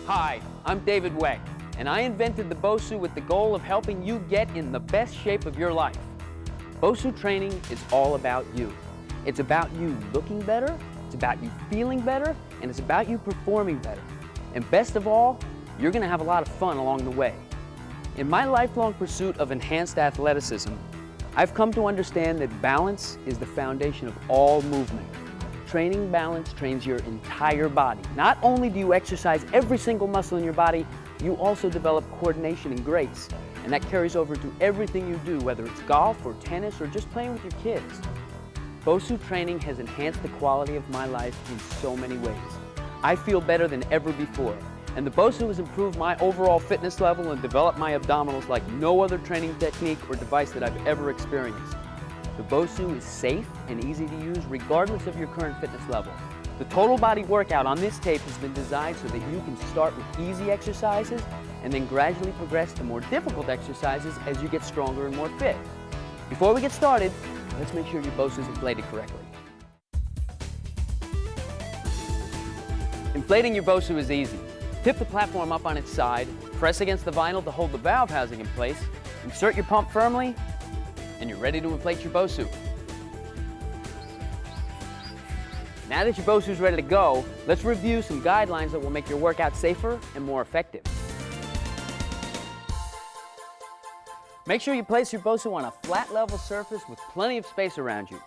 Hi, I'm David Way, and I invented the Bosu with the goal of helping you get in the best shape of your life. Bosu training is all about you. It's about you looking better, it's about you feeling better, and it's about you performing better. And best of all, you're going to have a lot of fun along the way. In my lifelong pursuit of enhanced athleticism, I've come to understand that balance is the foundation of all movement. Training balance trains your entire body. Not only do you exercise every single muscle in your body, you also develop coordination and grace. And that carries over to everything you do, whether it's golf or tennis or just playing with your kids. Bosu training has enhanced the quality of my life in so many ways. I feel better than ever before. And the Bosu has improved my overall fitness level and developed my abdominals like no other training technique or device that I've ever experienced. The Bosu is safe and easy to use regardless of your current fitness level. The total body workout on this tape has been designed so that you can start with easy exercises and then gradually progress to more difficult exercises as you get stronger and more fit. Before we get started, let's make sure your Bosu is inflated correctly. Inflating your Bosu is easy. Tip the platform up on its side, press against the vinyl to hold the valve housing in place, insert your pump firmly, and you're ready to inflate your Bosu. Now that your Bosu is ready to go, let's review some guidelines that will make your workout safer and more effective. Make sure you place your Bosu on a flat level surface with plenty of space around you.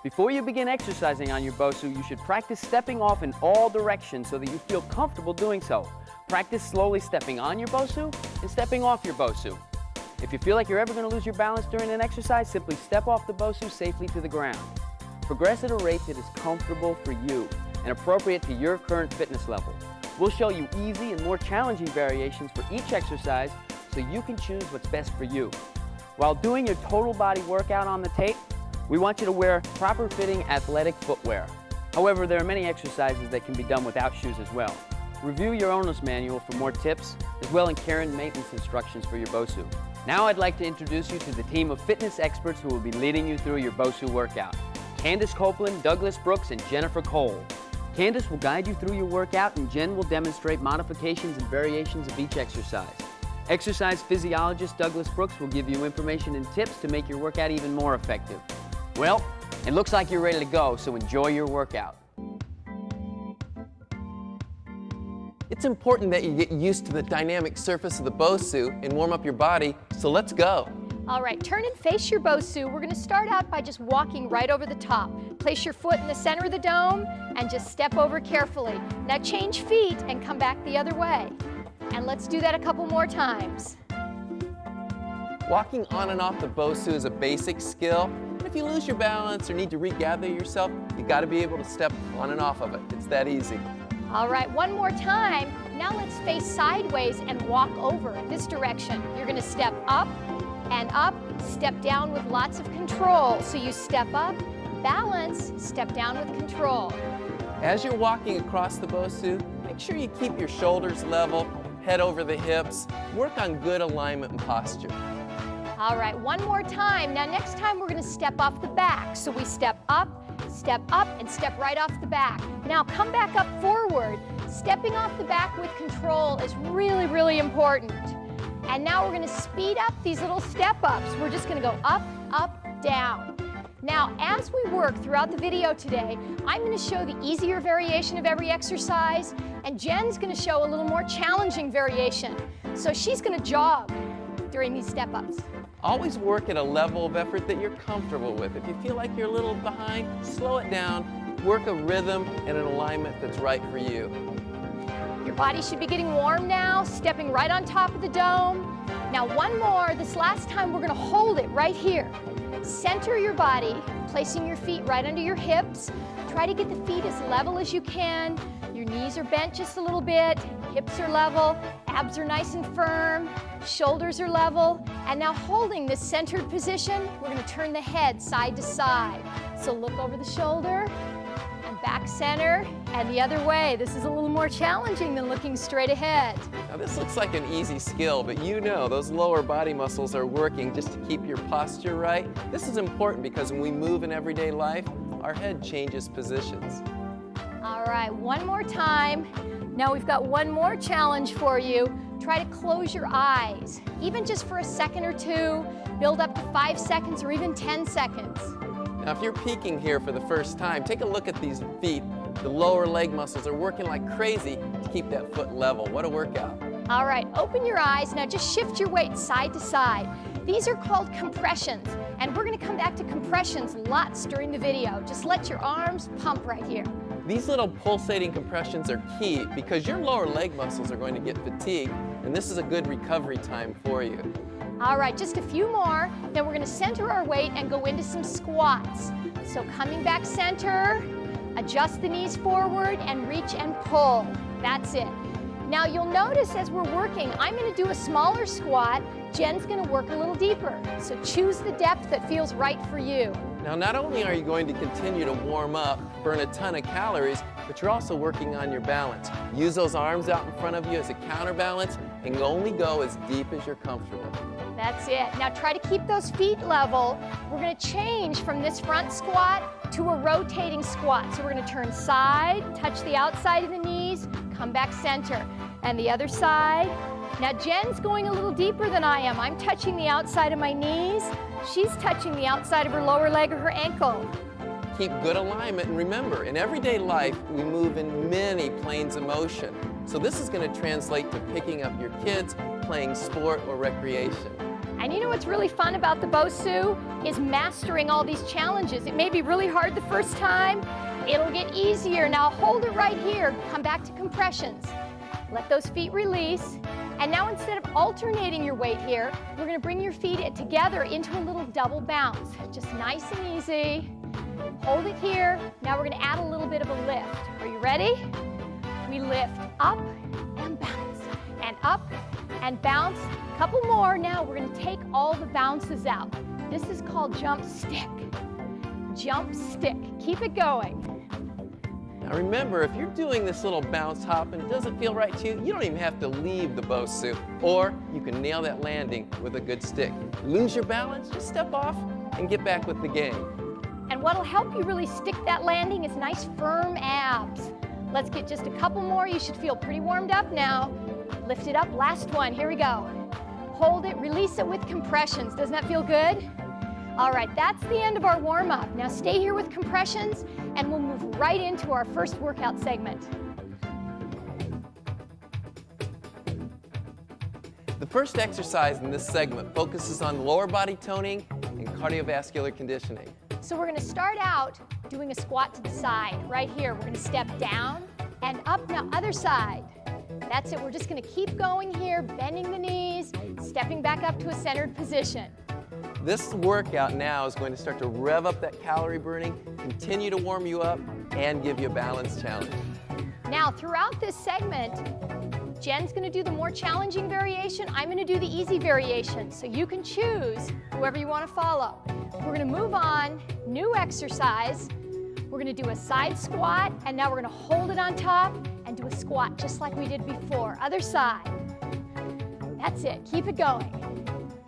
Before you begin exercising on your Bosu, you should practice stepping off in all directions so that you feel comfortable doing so. Practice slowly stepping on your Bosu and stepping off your Bosu. If you feel like you're ever going to lose your balance during an exercise, simply step off the Bosu safely to the ground. Progress at a rate that is comfortable for you and appropriate to your current fitness level. We'll show you easy and more challenging variations for each exercise so you can choose what's best for you. While doing your total body workout on the tape, we want you to wear proper fitting athletic footwear. However, there are many exercises that can be done without shoes as well. Review your owner's manual for more tips, as well as care and maintenance instructions for your Bosu. Now I'd like to introduce you to the team of fitness experts who will be leading you through your Bosu workout. Candace Copeland, Douglas Brooks, and Jennifer Cole. Candace will guide you through your workout, and Jen will demonstrate modifications and variations of each exercise. Exercise physiologist Douglas Brooks will give you information and tips to make your workout even more effective. Well, it looks like you're ready to go, so enjoy your workout. It's important that you get used to the dynamic surface of the Bosu and warm up your body, so let's go. All right, turn and face your Bosu. We're gonna start out by just walking right over the top. Place your foot in the center of the dome and just step over carefully. Now change feet and come back the other way. And let's do that a couple more times. Walking on and off the Bosu is a basic skill. But if you lose your balance or need to regather yourself, you gotta be able to step on and off of it. It's that easy. All right, one more time. Now let's face sideways and walk over this direction. You're gonna step up and up, step down with lots of control. So you step up, balance, step down with control. As you're walking across the Bosu, make sure you keep your shoulders level, head over the hips, work on good alignment and posture. All right, one more time. Now next time we're gonna step off the back. So we step up, and step right off the back. Now come back up forward. Stepping off the back with control is really, really important. And now we're gonna speed up these little step ups. We're just gonna go up, up, down. Now, as we work throughout the video today, I'm gonna show the easier variation of every exercise, and Jen's gonna show a little more challenging variation. So she's gonna jog during these step ups. Always work at a level of effort that you're comfortable with. If you feel like you're a little behind, slow it down, work a rhythm and an alignment that's right for you. Your body should be getting warm now, stepping right on top of the dome. Now one more, this last time we're gonna hold it right here. Center your body, placing your feet right under your hips. Try to get the feet as level as you can. Your knees are bent just a little bit, hips are level, abs are nice and firm, shoulders are level. And now holding this centered position, we're gonna turn the head side to side. So look over the shoulder and back center and the other way. This is a little more challenging than looking straight ahead. Now this looks like an easy skill, but you know those lower body muscles are working just to keep your posture right. This is important because when we move in everyday life, our head changes positions. All right, one more time. Now we've got one more challenge for you. Try to close your eyes, even just for a second or two. Build up to 5 seconds or even 10 seconds. Now, if you're peeking here for the first time, take a look at these feet. The lower leg muscles are working like crazy to keep that foot level. What a workout. All right, open your eyes. Now just shift your weight side to side. These are called compressions, and we're gonna come back to compressions lots during the video. Just let your arms pump right here. These little pulsating compressions are key because your lower leg muscles are going to get fatigued, and this is a good recovery time for you. All right, just a few more. Then we're gonna center our weight and go into some squats. So coming back center, adjust the knees forward and reach and pull. That's it. Now you'll notice as we're working, I'm gonna do a smaller squat. Jen's gonna work a little deeper. So choose the depth that feels right for you. Now, not only are you going to continue to warm up, burn a ton of calories, but you're also working on your balance. Use those arms out in front of you as a counterbalance and only go as deep as you're comfortable. That's it. Now try to keep those feet level. We're gonna change from this front squat to a rotating squat. So we're gonna turn side, touch the outside of the knees, come back center. And the other side. Now Jen's going a little deeper than I am. I'm touching the outside of my knees. She's touching the outside of her lower leg or her ankle. Keep good alignment, and remember, in everyday life, we move in many planes of motion. So this is going to translate to picking up your kids, playing sport or recreation. And you know what's really fun about the Bosu is mastering all these challenges. It may be really hard the first time. It'll get easier. Now hold it right here. Come back to compressions. Let those feet release. And now instead of alternating your weight here, we're gonna bring your feet together into a little double bounce. Just nice and easy. Hold it here. Now we're gonna add a little bit of a lift. Are you ready? We lift up and bounce, and up and bounce. Couple more. Now we're gonna take all the bounces out. This is called jump stick. Jump stick. Keep it going. Now remember, if you're doing this little bounce hop and it doesn't feel right to you, you don't even have to leave the Bosu, or you can nail that landing with a good stick. Lose your balance, just step off and get back with the game. And what'll help you really stick that landing is nice firm abs. Let's get just a couple more. You should feel pretty warmed up now. Lift it up, last one, here we go. Hold it, release it with compressions. Doesn't that feel good? All right, that's the end of our warm-up. Now stay here with compressions and we'll move right into our first workout segment. The first exercise in this segment focuses on lower body toning and cardiovascular conditioning. So we're gonna start out doing a squat to the side. Right here, we're gonna step down and up. Now other side. That's it, we're just gonna keep going here, bending the knees, stepping back up to a centered position. This workout now is going to start to rev up that calorie burning, continue to warm you up, and give you a balance challenge. Now, throughout this segment, Jen's gonna do the more challenging variation. I'm gonna do the easy variation. So you can choose whoever you wanna follow. We're gonna move on, new exercise. We're gonna do a side squat, and now we're gonna hold it on top and do a squat just like we did before. Other side. That's it, keep it going.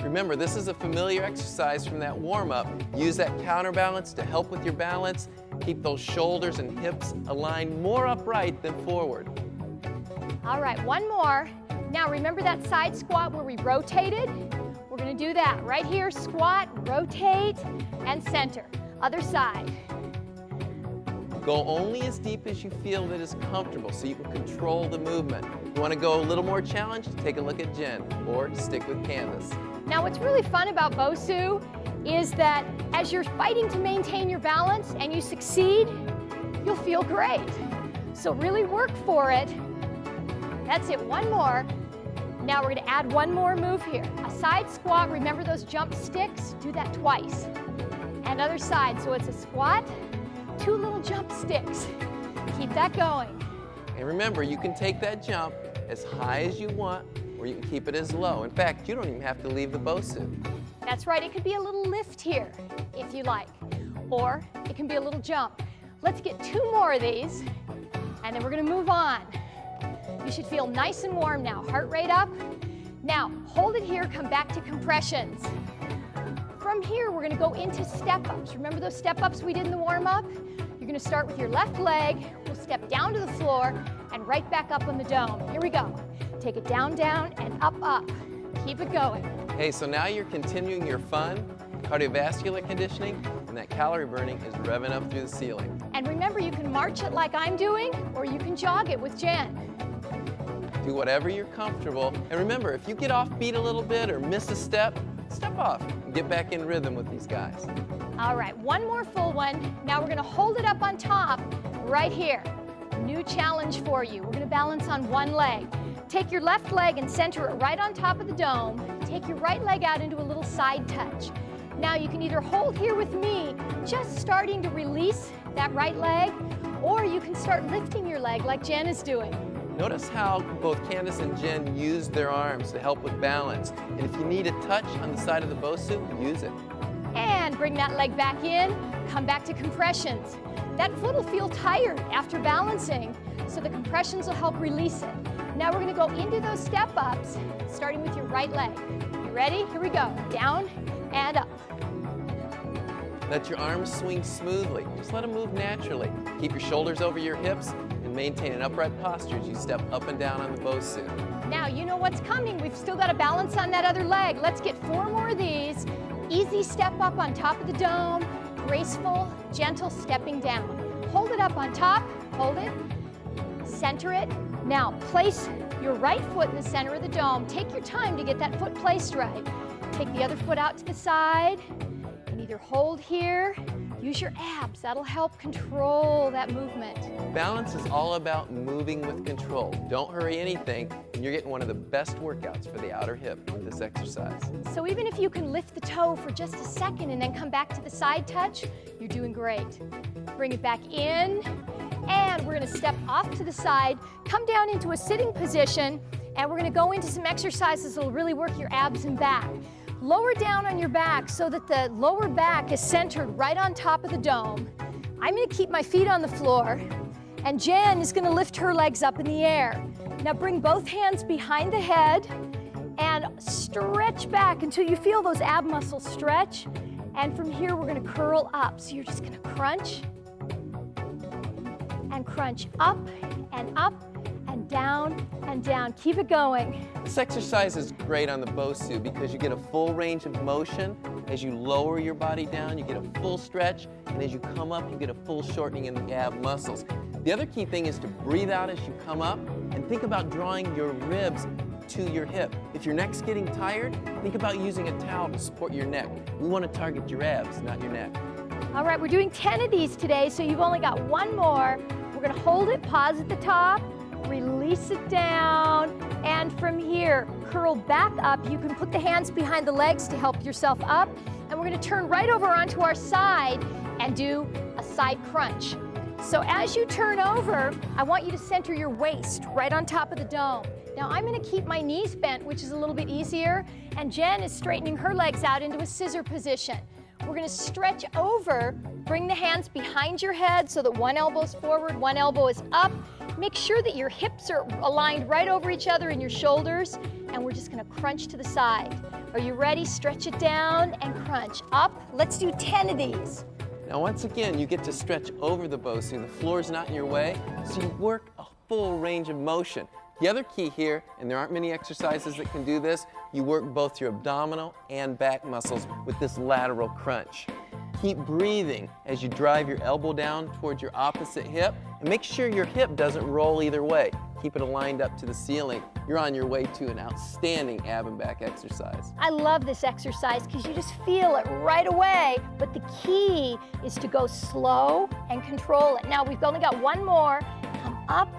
Remember, this is a familiar exercise from that warm-up. Use that counterbalance to help with your balance. Keep those shoulders and hips aligned more upright than forward. All right, one more. Now remember that side squat where we rotated? We're gonna do that right here. Squat, rotate, and center. Other side. Go only as deep as you feel that is comfortable so you can control the movement. If you want to go a little more challenged, take a look at Jen or stick with Candace. Now what's really fun about Bosu is that as you're fighting to maintain your balance and you succeed, you'll feel great. So really work for it. That's it, one more. Now we're gonna add one more move here. A side squat, remember those jump sticks? Do that twice. And other side, so it's a squat, 2 little jump sticks. Keep that going. And remember, you can take that jump as high as you want, or you can keep it as low. In fact, you don't even have to leave the Bosu. That's right, it could be a little lift here, if you like. Or it can be a little jump. Let's get 2 more of these, and then we're gonna move on. You should feel nice and warm now, heart rate up. Now, hold it here, come back to compressions. From here, we're gonna go into step-ups. Remember those step-ups we did in the warm-up? You're gonna start with your left leg. We'll step down to the floor, and right back up on the dome. Here we go. Take it down, down, and up, up. Keep it going. Hey, so now you're continuing your fun, cardiovascular conditioning, and that calorie burning is revving up through the ceiling. And remember, you can march it like I'm doing, or you can jog it with Jen. Do whatever you're comfortable. And remember, if you get off beat a little bit or miss a step, step off and get back in rhythm with these guys. All right, one more full one. Now we're gonna hold it up on top right here. New challenge for you. We're gonna balance on one leg. Take your left leg and center it right on top of the dome. Take your right leg out into a little side touch. Now you can either hold here with me, just starting to release that right leg, or you can start lifting your leg like Jen is doing. Notice how both Candace and Jen use their arms to help with balance. And if you need a touch on the side of the Bosu, use it. And bring that leg back in, come back to compressions. That foot will feel tired after balancing, so the compressions will help release it. Now we're gonna go into those step ups, starting with your right leg. You ready? Here we go. Down and up. Let your arms swing smoothly. Just let them move naturally. Keep your shoulders over your hips and maintain an upright posture as you step up and down on the Bosu. Now you know what's coming. We've still got to balance on that other leg. Let's get 4 more of these. Easy step up on top of the dome. Graceful, gentle stepping down. Hold it up on top. Hold it. Center it. Now place your right foot in the center of the dome. Take your time to get that foot placed right. Take the other foot out to the side. And either hold here, use your abs. That'll help control that movement. Balance is all about moving with control. Don't hurry anything, and you're getting one of the best workouts for the outer hip with this exercise. So even if you can lift the toe for just a second and then come back to the side touch, you're doing great. Bring it back in, and we're gonna step off to the side, come down into a sitting position, and we're gonna go into some exercises that'll really work your abs and back. Lower down on your back so that the lower back is centered right on top of the dome. I'm gonna keep my feet on the floor, and Jen is gonna lift her legs up in the air. Now bring both hands behind the head and stretch back until you feel those ab muscles stretch. And from here, we're gonna curl up. So you're just gonna crunch and crunch up and up and down and down. Keep it going. This exercise is great on the Bosu because you get a full range of motion. As you lower your body down, you get a full stretch, and as you come up, you get a full shortening in the ab muscles. The other key thing is to breathe out as you come up and think about drawing your ribs to your hip. If your neck's getting tired, think about using a towel to support your neck. We want to target your abs, not your neck. All right, we're doing 10 of these today, so you've only got one more. We're gonna hold it, pause at the top, release it down, and from here, curl back up. You can put the hands behind the legs to help yourself up, and we're gonna turn right over onto our side and do a side crunch. So as you turn over, I want you to center your waist right on top of the dome. Now I'm gonna keep my knees bent, which is a little bit easier, and Jen is straightening her legs out into a scissor position. We're gonna stretch over, bring the hands behind your head so that one elbow's forward, one elbow is up. Make sure that your hips are aligned right over each other and your shoulders, and we're just gonna crunch to the side. Are you ready? Stretch it down and crunch. Up, let's do 10 of these. Now once again, you get to stretch over the Bosu. The floor's not in your way, so you work a full range of motion. The other key here, and there aren't many exercises that can do this, you work both your abdominal and back muscles with this lateral crunch. Keep breathing as you drive your elbow down towards your opposite hip, and make sure your hip doesn't roll either way. Keep it aligned up to the ceiling. You're on your way to an outstanding ab and back exercise. I love this exercise because you just feel it right away, but the key is to go slow and control it. Now we've only got one more. Come up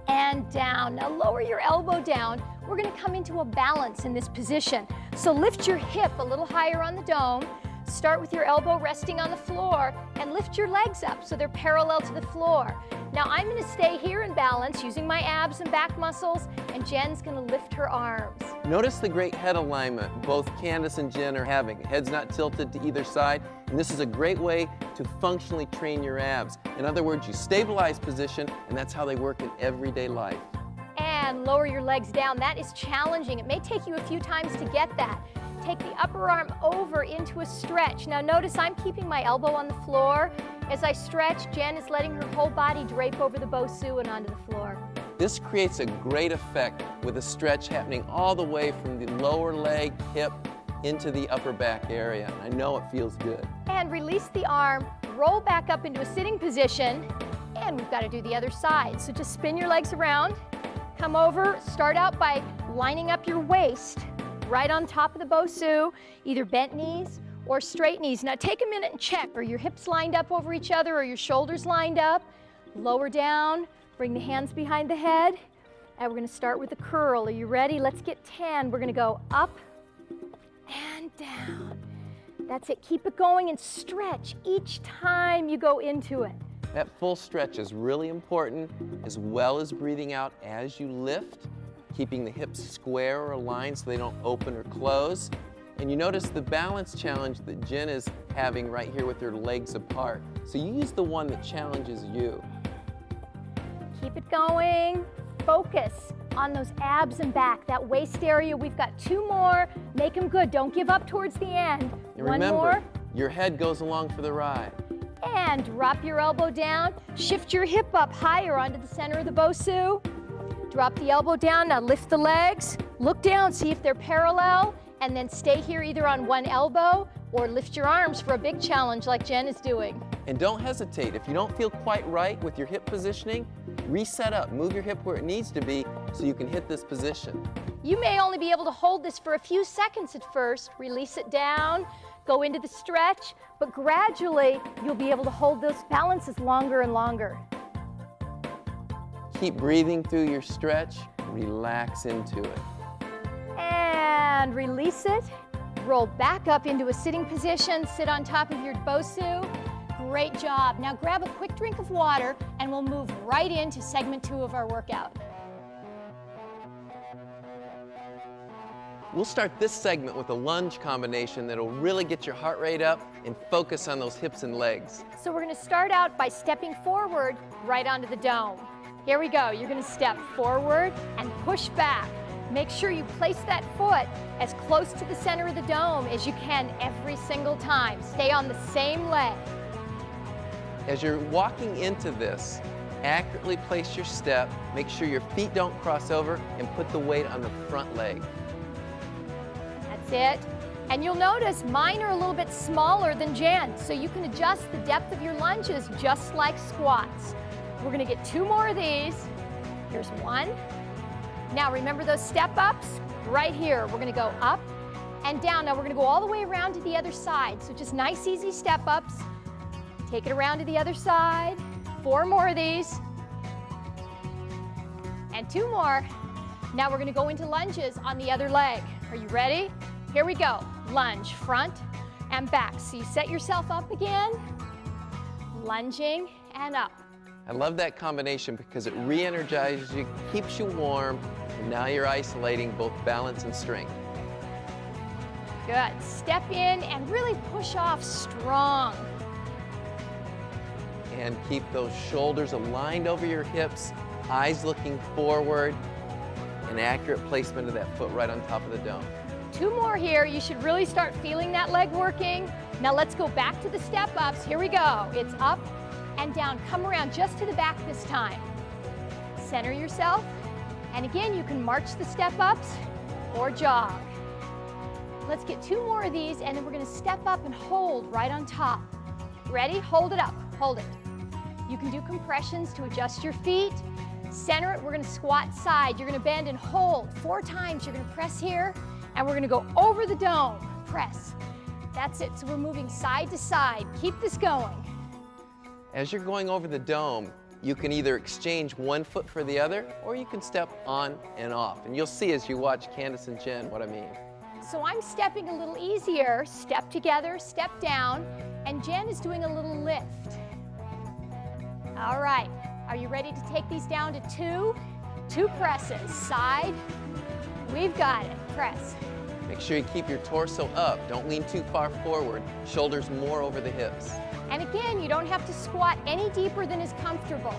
and down. Now lower your elbow down. We're gonna come into a balance in this position. So lift your hip a little higher on the dome. Start with your elbow resting on the floor and lift your legs up so they're parallel to the floor. Now I'm gonna stay here in balance using my abs and back muscles, and Jen's gonna lift her arms. Notice the great head alignment both Candace and Jen are having. Head's not tilted to either side, and this is a great way to functionally train your abs. In other words, you stabilize position, and that's how they work in everyday life. And lower your legs down. That is challenging. It may take you a few times to get that. Take the upper arm over into a stretch. Now notice I'm keeping my elbow on the floor As I stretch, Jen is letting her whole body drape over the Bosu and onto the floor. This creates a great effect with a stretch happening all the way from the lower leg, hip, into the upper back area. I know it feels good. And release the arm, roll back up into a sitting position, and we've got to do the other side. So just spin your legs around, come over, start out by lining up your waist right on top of the Bosu, either bent knees or straight knees. Now take a minute and check, are your hips lined up over each other, or your shoulders lined up? Lower down, bring the hands behind the head, and we're gonna start with a curl. Are you ready? Let's get 10. We're gonna go up and down. That's it, keep it going and stretch each time you go into it. That full stretch is really important, as well as breathing out as you lift, keeping the hips square or aligned so they don't open or close. And you notice the balance challenge that Jen is having right here with her legs apart. So you use the one that challenges you. Keep it going. Focus on those abs and back, that waist area. We've got 2 more. Make them good. Don't give up towards the end. And One remember, more. your head goes along for the ride. And drop your elbow down. Shift your hip up higher onto the center of the Bosu. Drop the elbow down. Now lift the legs. Look down, see if they're parallel, and then stay here either on one elbow or lift your arms for a big challenge like Jen is doing. And don't hesitate. If you don't feel quite right with your hip positioning, reset up. Move your hip where it needs to be so you can hit this position. You may only be able to hold this for a few seconds at first. Release it down, go into the stretch, but gradually you'll be able to hold those balances longer and longer. Keep breathing through your stretch. Relax into it. And release it. Roll back up into a sitting position. Sit on top of your Bosu. Great job. Now grab a quick drink of water and we'll move right into segment 2 of our workout. We'll start this segment with a lunge combination that'll really get your heart rate up and focus on those hips and legs. So we're going to start out by stepping forward right onto the dome. Here we go. You're going to step forward and push back. Make sure you place that foot as close to the center of the dome as you can every single time. Stay on the same leg. As you're walking into this, accurately place your step, make sure your feet don't cross over, and put the weight on the front leg. That's it. And you'll notice mine are a little bit smaller than Jen, so you can adjust the depth of your lunges just like squats. We're gonna get 2 more of these. Here's 1. Now remember those step ups? Right here, we're gonna go up and down. Now we're gonna go all the way around to the other side. So just nice, easy step ups. Take it around to the other side. 4 more of these. And 2 more. Now we're gonna go into lunges on the other leg. Are you ready? Here we go. Lunge, front and back. So you set yourself up again, lunging and up. I love that combination because it re-energizes you, keeps you warm, and now you're isolating both balance and strength. Good. Step in and really push off strong. And keep those shoulders aligned over your hips, eyes looking forward, and accurate placement of that foot right on top of the dome. 2 more here. You should really start feeling that leg working. Now let's go back to the step ups. Here we go. It's up and down. Come around just to the back this time. Center yourself. And again, you can march the step ups or jog. Let's get 2 more of these, and then we're going to step up and hold right on top. Ready? Hold it up. Hold it. You can do compressions to adjust your feet. Center it. We're going to squat side. You're going to bend and hold 4 times. You're going to press here, and we're going to go over the dome. Press. That's it. So we're moving side to side. Keep this going. As you're going over the dome, you can either exchange one foot for the other, or you can step on and off. And you'll see as you watch Candace and Jen what I mean. So I'm stepping a little easier. Step together, step down, and Jen is doing a little lift. All right, are you ready to take these down to 2? 2 presses, side. We've got it, press. Make sure you keep your torso up. Don't lean too far forward. Shoulders more over the hips. And again, you don't have to squat any deeper than is comfortable.